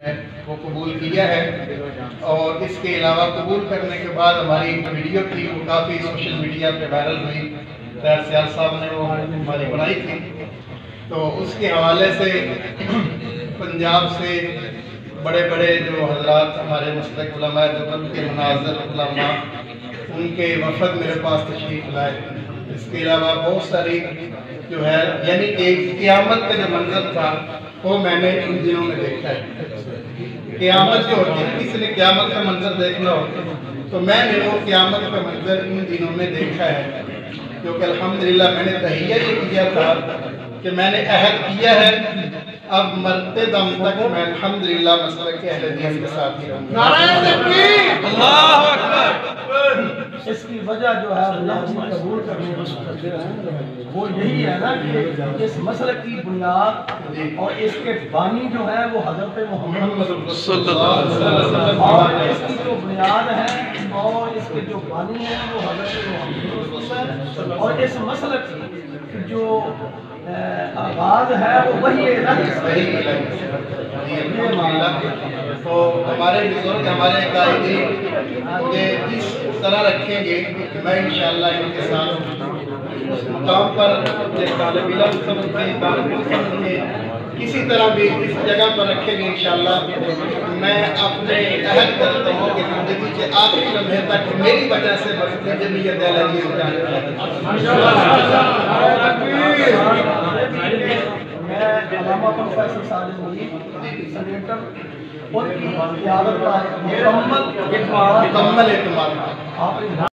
وہ قبول کیا ہے، اور اس کے علاوہ قبول کرنے کے بعد ہماری ویڈیو تھی وہ کافی سوشل میڈیا پہ وائرل ہوئی۔ طاہر سیال صاحب نے وہ ہماری بنائی تھی، تو اس کے حوالے سے پنجاب سے بڑے بڑے جو حضرات ہمارے مسلک علماء دیوبند کے مناظر علماء، ان کے وفد میرے پاس تشریف لائے۔ اس کے علاوہ بہت ساری جو ہے یعنی ایک قیامت کا جو منظر تھا وہ میں نے ان دنوں میں دیکھا ہے۔ قیامت جو ہوتی ہے، کسی نے قیامت کا منظر دیکھنا ہو تو میں نے وہ قیامت کا منظر ان دنوں میں دیکھا ہے، کیونکہ الحمدللہ میں نے تحیہ یہ کیا تھا کہ میں نے عہد کیا ہے اب مرتے دم تک میں الحمدللہ مسلک کے اہل حدیث کے ساتھ ہی رہوں گا۔ نعرہ تکبیر! اللہ اکبر! اس کی وجہ جو ہے اللہ کی قبول کرنے وہ یہی ہے نا کہ اس مسلک کی بنیاد اور اس کے بانی جو ہے وہ حضرت محمد صلی اللہ علیہ وسلم، اور اس کی جو بنیاد ہے اور اس کے جو بانی ہے وہ حضرت محمد ہے، اور اس مسلک کی جو آغاز ہے وہ وہی ہے۔ تو ہمارے بزرگ ہمارے قائدین یہ اس طرح رکھیں گے کہ میں انشاءاللہ ان کے ساتھ اس مقام پر ایک طالب علم سمجھ کے کسی طرح بھی اس جگہ پر رکھیں گے انشاءاللہ۔ میں اپنے عہد کرتا ہوں کہ زندگی کے آخری لمحے تک میری وجہ سے مسجد جمعیت اہل حدیث میں علامہ پروفیسر ساجد ملک سینیٹر ان کی قیادت کا مکمل اعتماد آپ